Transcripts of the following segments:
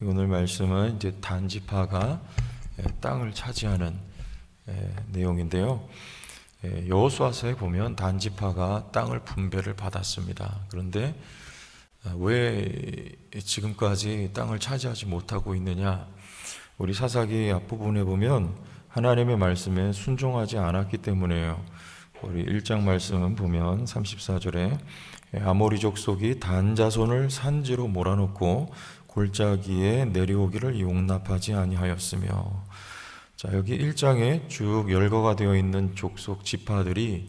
오늘 말씀은 이제 단지파가 땅을 차지하는 내용인데요. 여호수아서에 보면 단지파가 땅을 분배를 받았습니다. 그런데 왜 지금까지 땅을 차지하지 못하고 있느냐? 우리 사사기 앞부분에 보면 하나님의 말씀에 순종하지 않았기 때문에요. 우리 1장 말씀 보면 34절에 아모리 족속이 단 자손을 산지로 몰아놓고 골짜기에 내려오기를 용납하지 아니하였으며, 자, 여기 1장에 쭉 열거가 되어 있는 족속 지파들이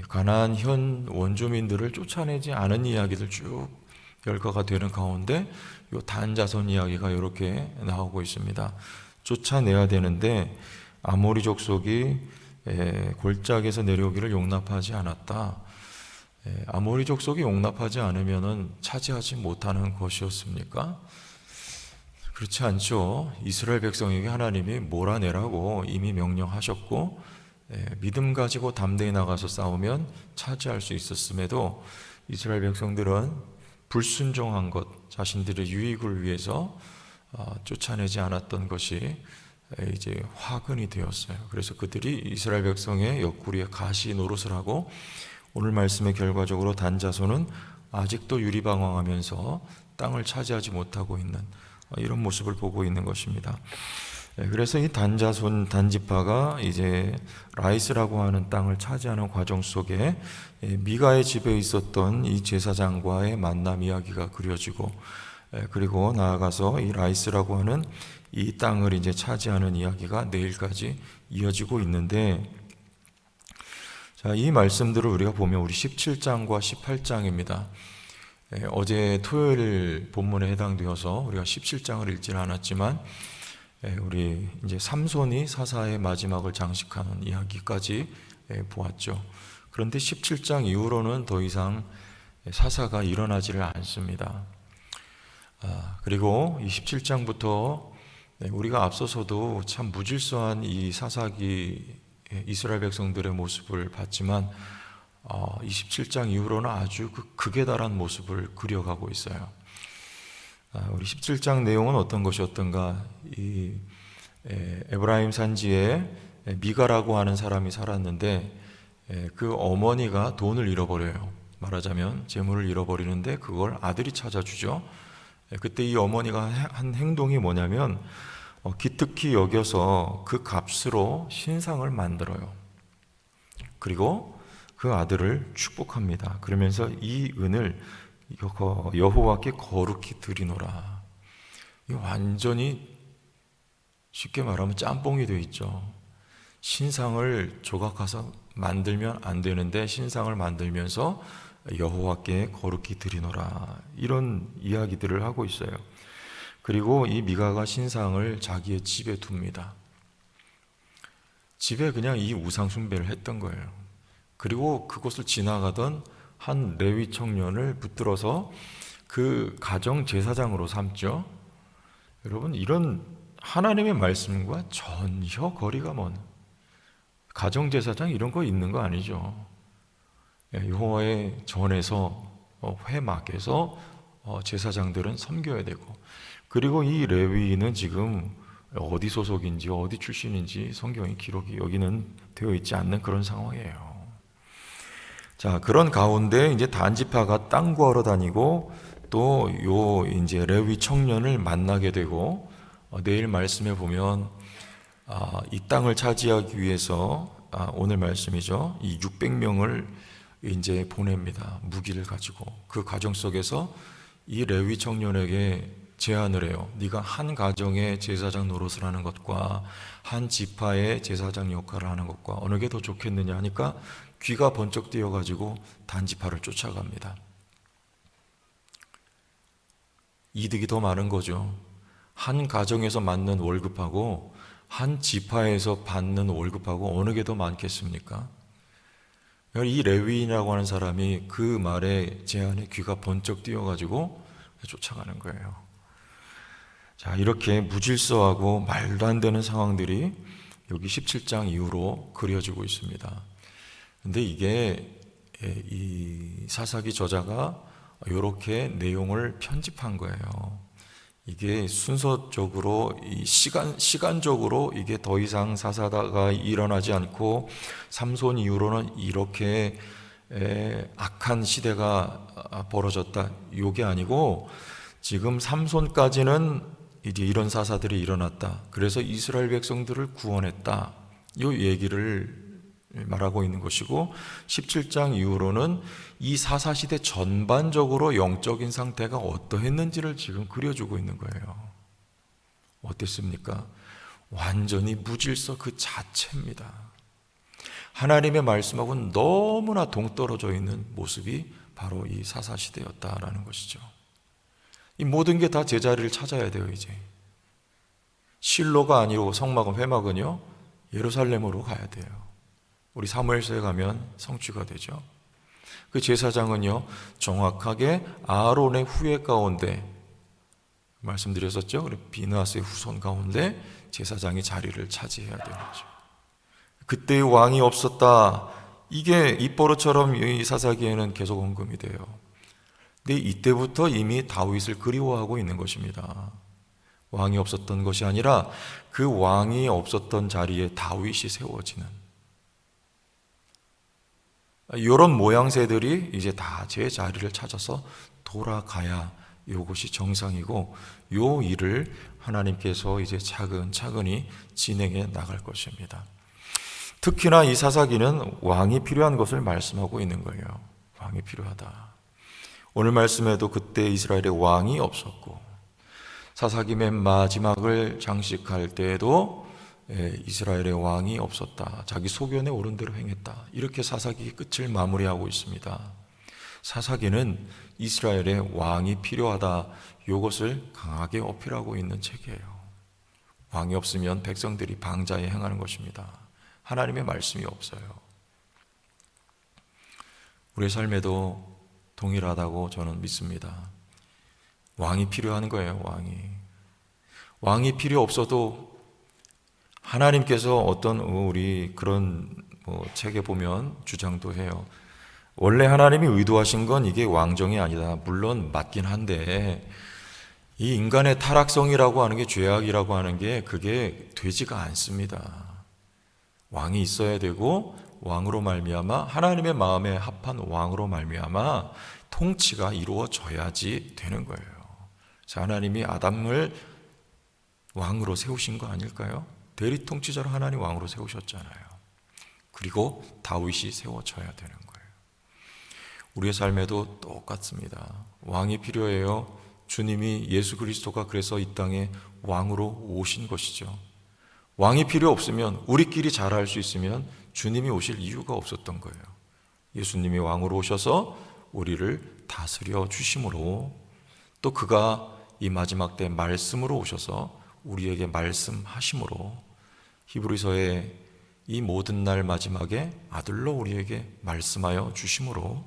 가나안 현 원주민들을 쫓아내지 않은 이야기들 쭉 열거가 되는 가운데 요 단자손 이야기가 이렇게 나오고 있습니다. 쫓아내야 되는데 아모리 족속이 골짜기에서 내려오기를 용납하지 않았다. 아모리 족속이 용납하지 않으면은 차지하지 못하는 것이었습니까? 그렇지 않죠. 이스라엘 백성에게 하나님이 몰아내라고 이미 명령하셨고, 믿음 가지고 담대히 나가서 싸우면 차지할 수 있었음에도 이스라엘 백성들은 불순종한 것, 자신들의 유익을 위해서 쫓아내지 않았던 것이 이제 화근이 되었어요. 그래서 그들이 이스라엘 백성의 옆구리에 가시 노릇을 하고, 오늘 말씀의 결과적으로 단자손은 아직도 유리방황하면서 땅을 차지하지 못하고 있는 이런 모습을 보고 있는 것입니다. 그래서 이 단자손 단지파가 이제 라이스라고 하는 땅을 차지하는 과정 속에 미가의 집에 있었던 이 제사장과의 만남 이야기가 그려지고, 그리고 나아가서 이 라이스라고 하는 이 땅을 이제 차지하는 이야기가 내일까지 이어지고 있는데, 자, 이 말씀들을 우리가 보면 우리 17장과 18장입니다. 어제 토요일 본문에 해당되어서 우리가 17장을 읽지는 않았지만, 우리 이제 삼손이 사사의 마지막을 장식하는 이야기까지 보았죠. 그런데 17장 이후로는 더 이상 사사가 일어나지를 않습니다. 그리고 이 17장부터 우리가 앞서서도 참 무질서한 이 사사기 이스라엘 백성들의 모습을 봤지만, 27장 이후로는 아주 극에 달한 모습을 그려가고 있어요. 우리 17장 내용은 어떤 것이었던가? 이 에브라임 산지에 미가라고 하는 사람이 살았는데, 그 어머니가 돈을 잃어버려요. 말하자면 재물을 잃어버리는데 그걸 아들이 찾아주죠. 그때 이 어머니가 한 행동이 뭐냐면, 기특히 여겨서 그 값으로 신상을 만들어요. 그리고 그 아들을 축복합니다. 그러면서 이 은을 여호와께 거룩히 드리노라. 이 완전히 쉽게 말하면 짬뽕이 되어 있죠. 신상을 조각해서 만들면 안 되는데 신상을 만들면서 여호와께 거룩히 드리노라, 이런 이야기들을 하고 있어요. 그리고 이 미가가 신상을 자기의 집에 둡니다. 집에 그냥 이 우상 숭배를 했던 거예요. 그리고 그곳을 지나가던 한 레위 청년을 붙들어서 그 가정 제사장으로 삼죠. 여러분, 이런 하나님의 말씀과 전혀 거리가 먼 가정 제사장, 이런 거 있는 거 아니죠. 여호와의 전에서 회막에서 제사장들은 섬겨야 되고, 그리고 이 레위인은 지금 어디 소속인지 어디 출신인지 성경의 기록이 여기는 되어 있지 않는 그런 상황이에요. 자, 그런 가운데 이제 단지파가 땅 구하러 다니고 또 요 이제 레위 청년을 만나게 되고, 내일 말씀에 보면 이 땅을 차지하기 위해서 오늘 말씀이죠. 이 600명을 이제 보냅니다. 무기를 가지고. 그 과정 속에서 이 레위 청년에게 제안을 해요. 네가 한 가정의 제사장 노릇을 하는 것과 한 지파의 제사장 역할을 하는 것과 어느 게 더 좋겠느냐 하니까 귀가 번쩍 뜨여가지고 단지파를 쫓아갑니다. 이득이 더 많은 거죠. 한 가정에서 받는 월급하고 한 지파에서 받는 월급하고 어느 게 더 많겠습니까? 이 레위인이라고 하는 사람이 그 말에 제안에 귀가 번쩍 뜨여가지고 쫓아가는 거예요. 자, 이렇게 무질서하고 말도 안 되는 상황들이 여기 17장 이후로 그려지고 있습니다. 근데 이게 이 사사기 저자가 이렇게 내용을 편집한 거예요. 이게 순서적으로 시간적으로 이게 더 이상 사사다가 일어나지 않고 삼손 이후로는 이렇게 악한 시대가 벌어졌다, 이게 아니고 지금 삼손까지는 이제 이런 사사들이 일어났다, 그래서 이스라엘 백성들을 구원했다, 이 얘기를 말하고 있는 것이고, 17장 이후로는 이 사사시대 전반적으로 영적인 상태가 어떠했는지를 지금 그려주고 있는 거예요. 어땠습니까? 완전히 무질서 그 자체입니다. 하나님의 말씀하고는 너무나 동떨어져 있는 모습이 바로 이 사사시대였다라는 것이죠. 이 모든 게 다 제자리를 찾아야 돼요. 이제 실로가 아니고 성막은, 회막은요, 예루살렘으로 가야 돼요. 우리 사무엘서에 가면 성취가 되죠. 그 제사장은요, 정확하게 아론의 후예 가운데, 말씀드렸었죠. 비느하스의 후손 가운데 제사장이 자리를 차지해야 되는 거죠. 그때 왕이 없었다, 이게 입버릇처럼 이 사사기에는 계속 언급이 돼요. 근데 이때부터 이미 다윗을 그리워하고 있는 것입니다. 왕이 없었던 것이 아니라 그 왕이 없었던 자리에 다윗이 세워지는, 이런 모양새들이 이제 다 제 자리를 찾아서 돌아가야 이것이 정상이고, 요 일을 하나님께서 이제 차근차근히 진행해 나갈 것입니다. 특히나 이 사사기는 왕이 필요한 것을 말씀하고 있는 거예요. 왕이 필요하다. 오늘 말씀에도 그때 이스라엘에 왕이 없었고, 사사기 맨 마지막을 장식할 때에도 이스라엘의 왕이 없었다, 자기 소견에 옳은 대로 행했다, 이렇게 사사기 끝을 마무리하고 있습니다. 사사기는 이스라엘의 왕이 필요하다, 이것을 강하게 어필하고 있는 책이에요. 왕이 없으면 백성들이 방자에 행하는 것입니다. 하나님의 말씀이 없어요. 우리의 삶에도 동일하다고 저는 믿습니다. 왕이 필요한 거예요. 왕이 필요 없어도 하나님께서 어떤 우리 그런 책에 보면 주장도 해요. 원래 하나님이 의도하신 건 이게 왕정이 아니다. 물론 맞긴 한데 이 인간의 타락성이라고 하는 게, 죄악이라고 하는 게 그게 되지가 않습니다. 왕이 있어야 되고, 왕으로 말미암아 하나님의 마음에 합한 왕으로 말미암아 통치가 이루어져야지 되는 거예요. 자, 하나님이 아담을 왕으로 세우신 거 아닐까요? 대리 통치자로 하나님 왕으로 세우셨잖아요. 그리고 다윗이 세워져야 되는 거예요. 우리의 삶에도 똑같습니다. 왕이 필요해요. 주님이, 예수 그리스도가 그래서 이 땅에 왕으로 오신 것이죠. 왕이 필요 없으면, 우리끼리 잘할 수 있으면 주님이 오실 이유가 없었던 거예요. 예수님이 왕으로 오셔서 우리를 다스려 주심으로, 또 그가 이 마지막 때 말씀으로 오셔서 우리에게 말씀하심으로, 히브리서의 이 모든 날 마지막에 아들로 우리에게 말씀하여 주심으로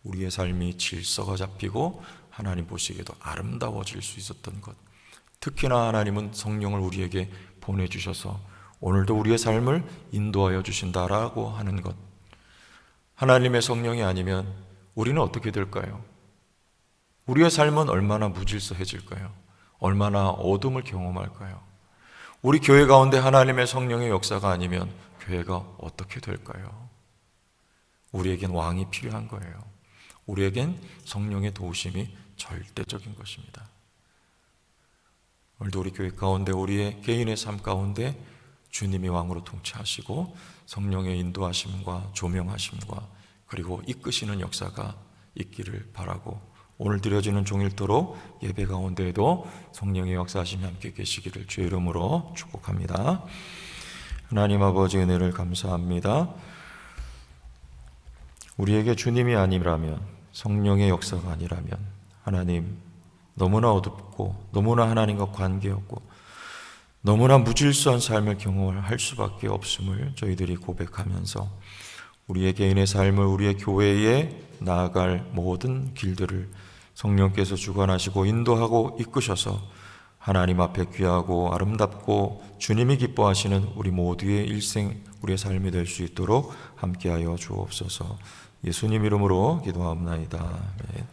우리의 삶이 질서가 잡히고 하나님 보시기에도 아름다워질 수 있었던 것, 특히나 하나님은 성령을 우리에게 보내주셔서 오늘도 우리의 삶을 인도하여 주신다라고 하는 것, 하나님의 성령이 아니면 우리는 어떻게 될까요? 우리의 삶은 얼마나 무질서해질까요? 얼마나 어둠을 경험할까요? 우리 교회 가운데 하나님의 성령의 역사가 아니면 교회가 어떻게 될까요? 우리에겐 왕이 필요한 거예요. 우리에겐 성령의 도우심이 절대적인 것입니다. 오늘도 우리 교회 가운데, 우리의 개인의 삶 가운데 주님이 왕으로 통치하시고 성령의 인도하심과 조명하심과 그리고 이끄시는 역사가 있기를 바라고, 오늘 드려지는 종일토록 예배 가운데에도 성령의 역사하심이 함께 계시기를 주의 이름으로 축복합니다. 하나님 아버지, 은혜를 감사합니다. 우리에게 주님이 아니라면, 성령의 역사가 아니라면 하나님, 너무나 어둡고 너무나 하나님과 관계없고 너무나 무질서한 삶을 경험할 수밖에 없음을 저희들이 고백하면서 우리의 개인의 삶을, 우리의 교회에 나아갈 모든 길들을 성령께서 주관하시고 인도하고 이끄셔서 하나님 앞에 귀하고 아름답고 주님이 기뻐하시는 우리 모두의 일생, 우리의 삶이 될 수 있도록 함께하여 주옵소서. 예수님 이름으로 기도하옵나이다. 아멘.